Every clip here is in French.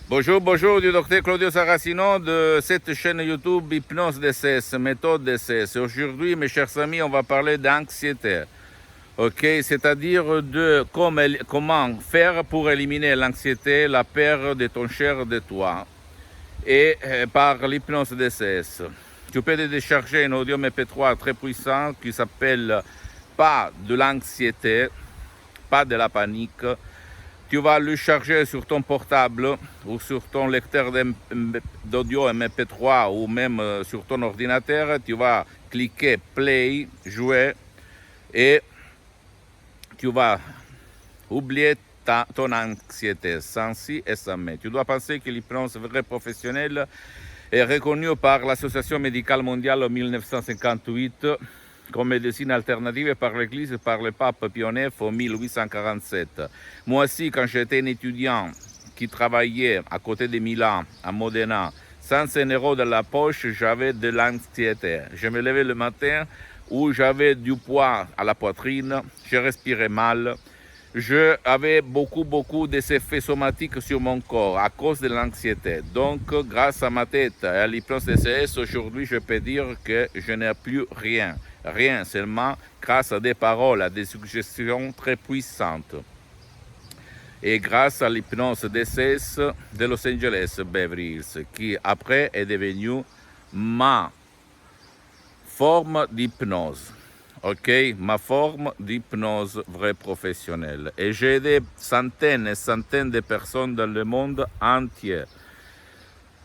Bonjour, bonjour du docteur Claudio Saracino de cette chaîne YouTube Hypnose DCS, méthode DCS. Aujourd'hui, mes chers amis, on va parler d'anxiété. Ok, c'est-à-dire de comment faire pour éliminer l'anxiété, la peur de ton cher de toi, et par l'hypnose DCS. Tu peux télécharger un audio MP3 très puissant qui s'appelle Pas de l'anxiété, pas de la panique. Tu vas le charger sur ton portable ou sur ton lecteur d'audio MP3 ou même sur ton ordinateur. Tu vas cliquer Play, jouer et tu vas oublier ton anxiété sans si et sans mais. Tu dois penser que l'hypnose vraie professionnelle est reconnue par l'Association médicale mondiale en 1958 comme médecine alternative par l'Église et par le pape Pie IX en 1847. Moi aussi, quand j'étais un étudiant qui travaillait à côté de Milan, à Modena, sans un euro dans la poche, j'avais de l'anxiété. Je me levais le matin où j'avais du poids à la poitrine, je respirais mal. J'avais beaucoup d'effets somatiques sur mon corps à cause de l'anxiété. Donc, grâce à ma tête et à l'hypnose DCS, aujourd'hui, je peux dire que je n'ai plus rien. Rien, seulement grâce à des paroles, à des suggestions très puissantes. Et grâce à l'hypnose DCS de Los Angeles Beverly Hills, qui après est devenue ma forme d'hypnose. Ok, ma forme d'hypnose vraie professionnelle. Et j'ai aidé centaines et centaines de personnes dans le monde entier.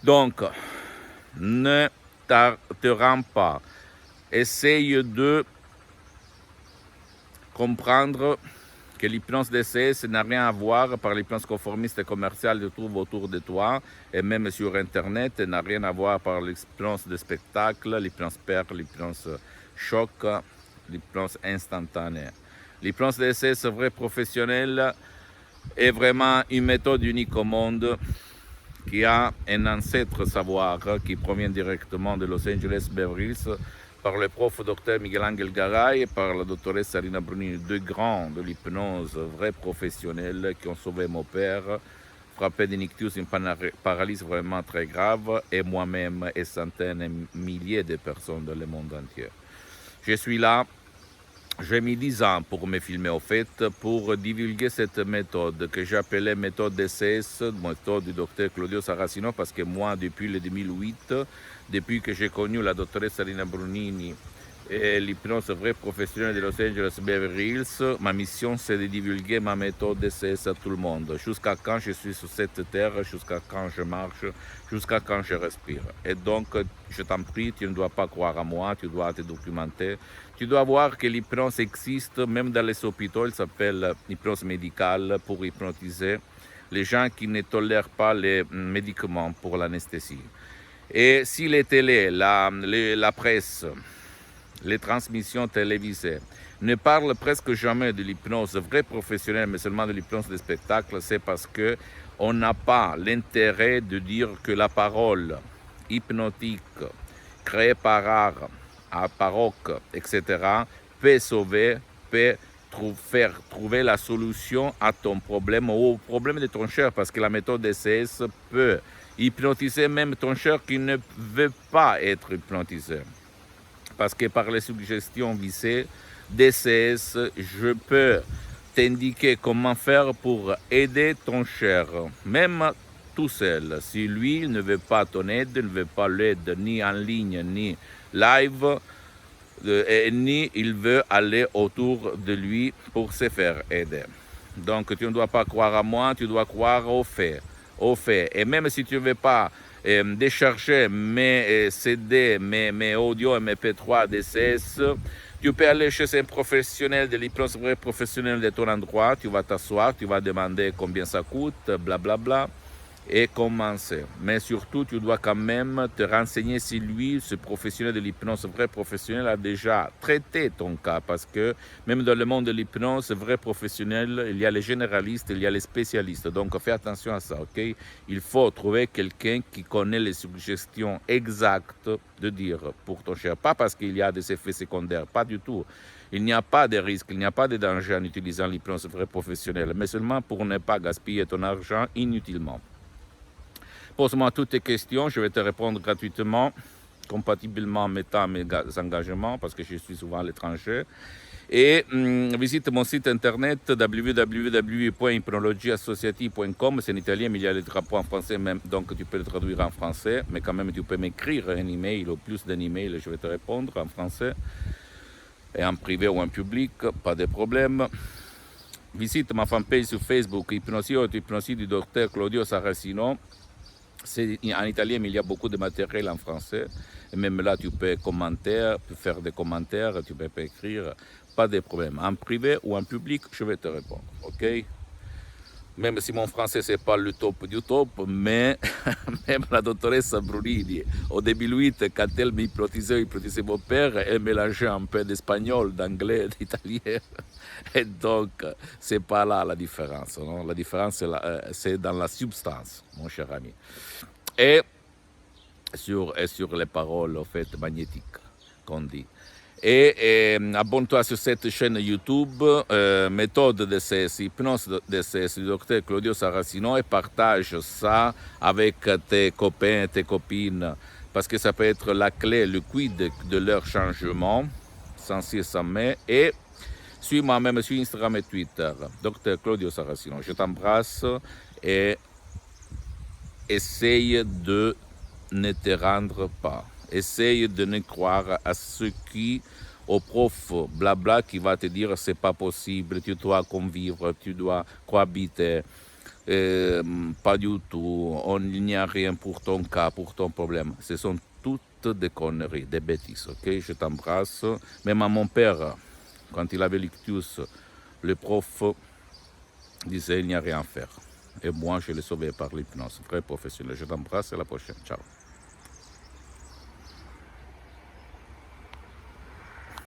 Donc, ne te rends pas. Essaye de comprendre que l'hypnose DCS n'a rien à voir par l'hypnose conformiste et commerciale que tu trouves autour de toi et même sur Internet, n'a rien à voir par l'hypnose de spectacle, l'hypnose perte, l'hypnose choc, l'hypnose instantanée. L'hypnose DCS vrai professionnelle est vraiment une méthode unique au monde qui a un ancêtre savoir qui provient directement de Los Angeles Beverly Hills par le prof Dr Miguel Angel Garay et par la doctoresse Alina Bruni, deux grands de l'hypnose vrai professionnels qui ont sauvé mon père, frappé d'un ictus, une paralysie vraiment très grave, et moi-même et centaines et milliers de personnes dans le monde entier. Je suis là, j'ai mis 10 ans pour me filmer au fait, pour divulguer cette méthode que j'appelais méthode DCS, méthode du docteur Claudio Saracino, parce que moi, depuis le 2008, depuis que j'ai connu la doctoresse Alina Brunini et l'hypnose vraie professionnelle de Los Angeles Beverly Hills, ma mission c'est de divulguer ma méthode DCS à tout le monde, jusqu'à quand je suis sur cette terre, jusqu'à quand je marche, jusqu'à quand je respire. Et donc, je t'en prie, tu ne dois pas croire à moi, tu dois te documenter, tu dois voir que l'hypnose existe, même dans les hôpitaux, elle s'appelle hypnose médicale pour hypnotiser les gens qui ne tolèrent pas les médicaments pour l'anesthésie. Et si les télés, la presse, les transmissions télévisées ne parlent presque jamais de l'hypnose vraie professionnelle, mais seulement de l'hypnose de spectacle, c'est parce qu'on n'a pas l'intérêt de dire que la parole hypnotique créée par art, à baroque, etc., peut sauver, peut faire trouver la solution à ton problème ou au problème de ton cher, parce que la méthode DCS peut hypnotiser même ton cher qui ne veut pas être hypnotisé. Parce que par les suggestions visées, DCS, je peux t'indiquer comment faire pour aider ton cher, même tout seul. Si lui ne veut pas ton aide, ne veut pas l'aide ni en ligne, ni live, ni il veut aller autour de lui pour se faire aider. Donc tu ne dois pas croire à moi, tu dois croire aux faits. Et même si tu ne veux pas décharger mes CD, mes audio, mes MP3 DCS, tu peux aller chez un professionnel de l'hypnose vrai professionnel de ton endroit, tu vas t'asseoir, tu vas demander combien ça coûte, blablabla, bla bla, et commencer. Mais surtout, tu dois quand même te renseigner si lui, ce professionnel de l'hypnose vrai professionnel, a déjà traité ton cas. Parce que même dans le monde de l'hypnose vrai professionnel, il y a les généralistes, il y a les spécialistes. Donc fais attention à ça, ok? Il faut trouver quelqu'un qui connaît les suggestions exactes de dire pour ton cher. Pas parce qu'il y a des effets secondaires, pas du tout. Il n'y a pas de risque, il n'y a pas de danger en utilisant l'hypnose vrai professionnelle, mais seulement pour ne pas gaspiller ton argent inutilement. Pose-moi toutes tes questions, je vais te répondre gratuitement, compatiblement en mettant mes engagements, parce que je suis souvent à l'étranger. Et visite mon site internet www.hypnologieassociative.com. C'est en italien, mais il y a les drapeaux en français, même, donc tu peux le traduire en français. Mais quand même, tu peux m'écrire un email ou plus d'un email, je vais te répondre en français. Et en privé ou en public, pas de problème. Visite ma fanpage sur Facebook, Hypnosie du docteur Claudio Saracino. C'est en italien, mais il y a beaucoup de matériel en français. Et même là, tu peux faire des commentaires, tu peux écrire, pas de problème. En privé ou en public, je vais te répondre, ok? Même si mon français, c'est pas le top du top, mais même la doctoresse Brunini, au 2008, quand elle m'hypnotisait mon père, elle mélangeait un peu d'espagnol, d'anglais, d'italien. Et donc, c'est pas là la différence. Non? La différence, c'est dans la substance, mon cher ami. Et sur les paroles, en fait, magnétiques, qu'on dit. Et abonne-toi sur cette chaîne YouTube, méthode DCS, hypnose DCS du docteur Claudio Saracino, et partage ça avec tes copains et tes copines, parce que ça peut être la clé, le quid de leur changement, sans si et sans mais. Et suis-moi même sur Instagram et Twitter, docteur Claudio Saracino. Je t'embrasse et essaye de ne te rendre pas. Essaye de ne croire à ce qui, au prof blabla qui va te dire c'est pas possible, tu dois convivre, tu dois cohabiter. Pas du tout, il n'y a rien pour ton cas, pour ton problème. Ce sont toutes des conneries, des bêtises, ok? Je t'embrasse. Même à mon père, quand il avait l'ictus, le prof disait il n'y a rien à faire. Et moi, je l'ai sauvé par l'hypnose. Vrai professionnel. Je t'embrasse et à la prochaine. Ciao.